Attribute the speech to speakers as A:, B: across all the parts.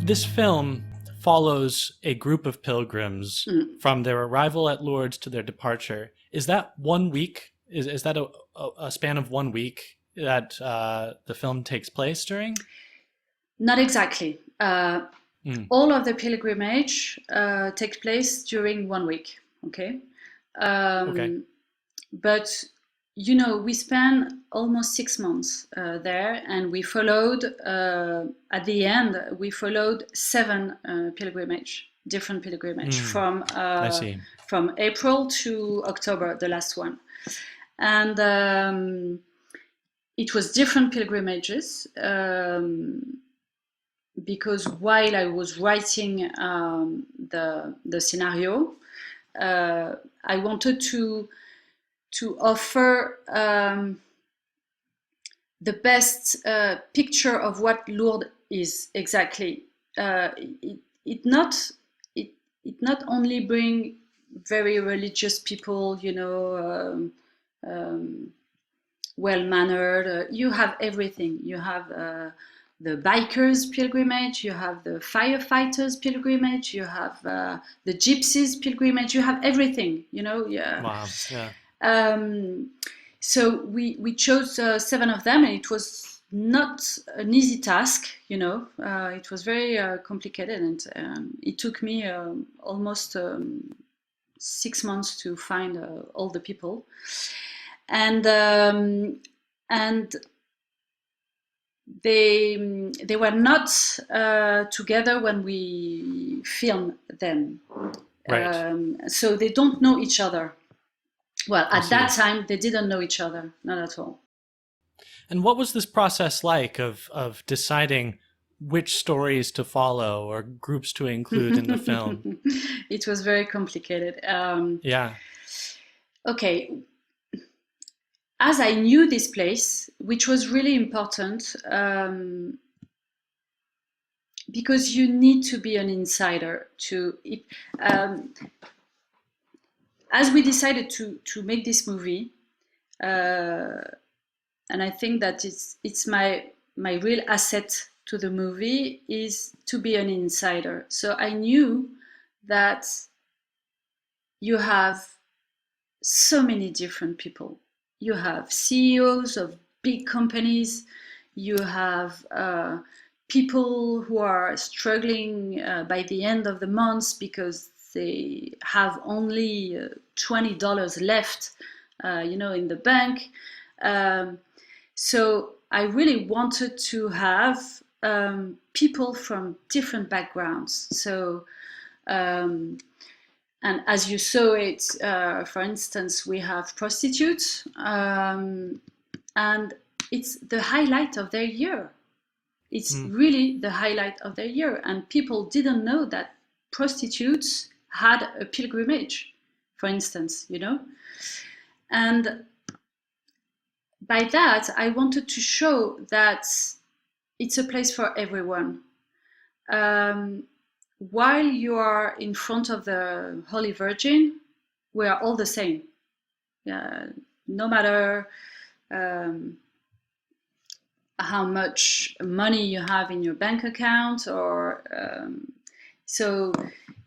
A: This film follows a group of pilgrims from their arrival at Lourdes to their departure. Is that 1 week? Is that a span of 1 week that the film takes place during?
B: Not exactly.
A: Mm.
B: All of the pilgrimage takes place during 1 week. Okay.
A: Okay.
B: But you know, we spent almost 6 months there, and we followed at the end. We followed seven different pilgrimage
A: I see.
B: from April to October, the last one, and it was different pilgrimages. Because while I was writing the scenario, I wanted to offer the best picture of what Lourdes is exactly. It not only bring very religious people, you know, well mannered. You have everything. You have the bikers pilgrimage, you have the firefighters pilgrimage, you have the gypsies pilgrimage, you have everything, you know. Yeah.
A: Wow. Yeah.
B: So we chose seven of them, and it was not an easy task, you know. It was very complicated, and it took me almost 6 months to find all the people, and they were not together when we filmed them.
A: Right.
B: So they don't know each other. Well,
A: I
B: at that
A: see.
B: time, they didn't know each other, not at all.
A: And what was this process like of deciding which stories to follow or groups to include in the film?
B: It was very complicated.
A: Yeah.
B: Okay, as I knew this place, which was really important, because you need to be an insider to. As we decided to make this movie, and I think that it's my real asset to the movie is to be an insider. So I knew that you have so many different people. You have CEOs of big companies. You have people who are struggling by the end of the month because they have only $20 left, you know, in the bank. So I really wanted to have people from different backgrounds. So, and as you saw it, for instance, we have prostitutes, and it's the highlight of their year. It's really the highlight of their year, and people didn't know that prostitutes had a pilgrimage, for instance, you know. And by that, I wanted to show that it's a place for everyone. While you are in front of the Holy Virgin, we are all the same. No matter how much money you have in your bank account, or so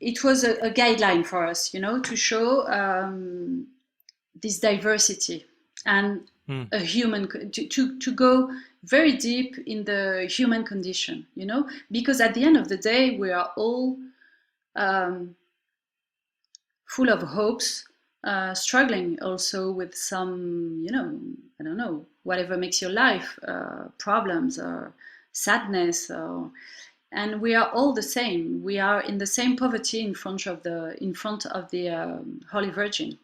B: it was a guideline for us, you know, to show this diversity and a human to go very deep in the human condition, you know, because at the end of the day we are all full of hopes, struggling also with some, you know, I don't know, whatever makes your life, problems or sadness, and we are all the same. We are in the same poverty in front of the Holy Virgin.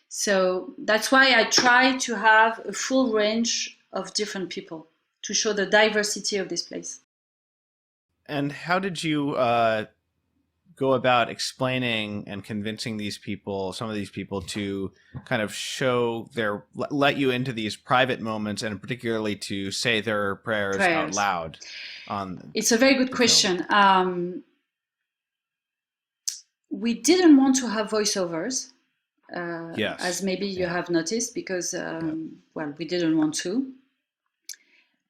B: So that's why I try to have a full range of different people to show the diversity of this place.
C: And how did you go about explaining and convincing some of these people to kind of let you into these private moments, and particularly to say their prayers out loud?
B: It's a very good question. We didn't want to have voiceovers.
C: Yes.
B: As maybe you have noticed, because well, we didn't want to.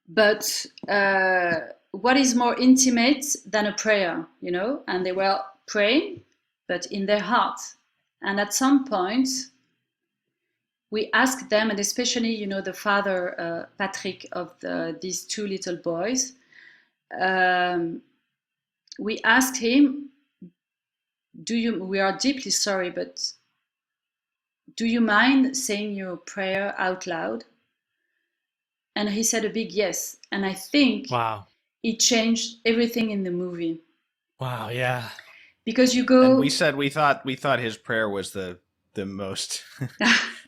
B: But what is more intimate than a prayer, you know? And they were praying, but in their heart. And at some point, we asked them, and especially, you know, the father, Patrick, of these two little boys, we asked him, we are deeply sorry, but do you mind saying your prayer out loud? And he said a big yes. And I think
A: Wow.
B: it changed everything in the movie.
A: Wow. Yeah.
B: Because you go.
C: And we said we thought his prayer was the most,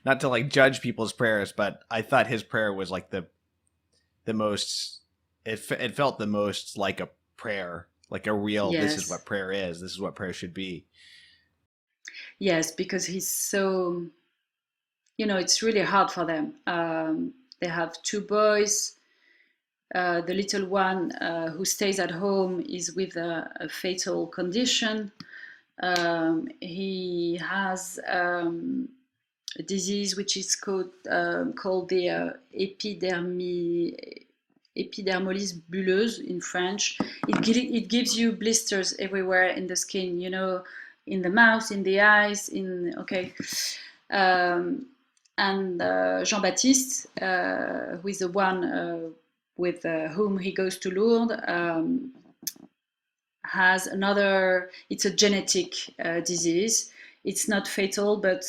C: not to like judge people's prayers, but I thought his prayer was like the most. It felt the most like a prayer, like a real.
B: Yes.
C: This is what prayer is. This is what prayer should be.
B: Yes, because he's so. You know, it's really hard for them. They have two boys. The little one who stays at home is with a fatal condition. He has a disease which is called the epidermolysis bulleuse in French. It gives you blisters everywhere in the skin, you know, in the mouth, in the eyes, and Jean-Baptiste, who is the one with whom he goes to Lourdes, has another. It's a genetic disease. It's not fatal, but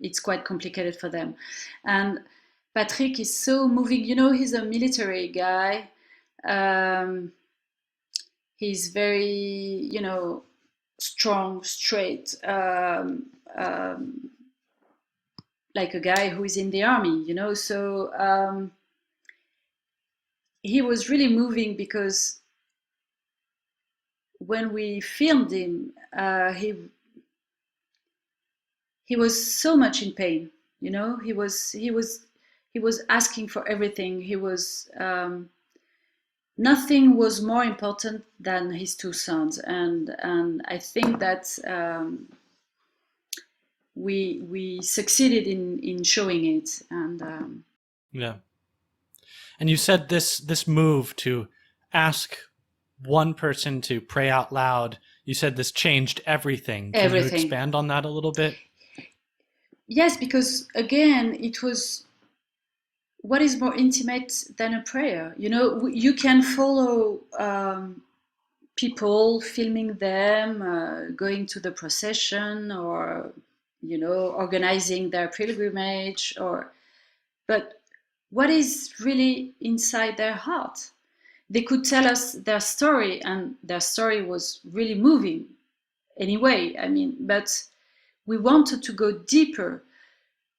B: it's quite complicated for them. And Patrick is so moving. You know, he's a military guy. He's very, you know, strong, straight, like a guy who is in the army, you know. So he was really moving because when we filmed him, he was so much in pain, you know. He was asking for everything. He was nothing was more important than his two sons, and I think that we succeeded in showing it. And
A: yeah. And you said this move to ask one person to pray out loud, you said this changed everything. Can you expand on that a little bit?
B: Yes, because again, it was, what is more intimate than a prayer? You know, you can follow people, filming them, going to the procession, or, you know, organizing their pilgrimage, but what is really inside their heart? They could tell us their story, and their story was really moving anyway. I mean, but we wanted to go deeper.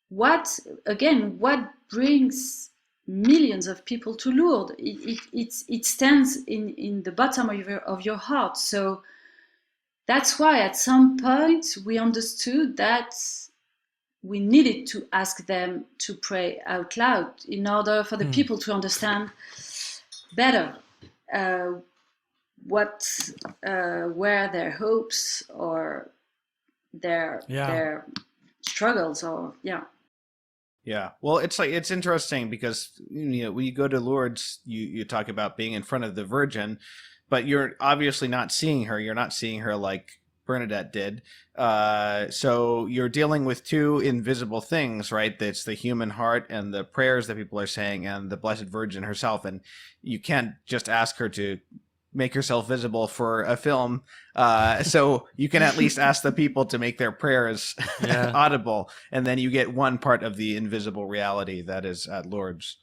B: What brings millions of people to Lourdes? It stands in the bottom of your heart. So that's why at some point we understood that we needed to ask them to pray out loud in order for the people to understand better what were their hopes or their struggles, or
C: Yeah. Well, it's interesting because, you know, when you go to Lourdes, you talk about being in front of the Virgin, but you're obviously not seeing her. You're not seeing her like Bernadette did. So you're dealing with two invisible things, right? That's the human heart and the prayers that people are saying, and the Blessed Virgin herself. And you can't just ask her to make herself visible for a film. So you can at least ask the people to make their prayers audible. And then you get one part of the invisible reality that is at Lourdes.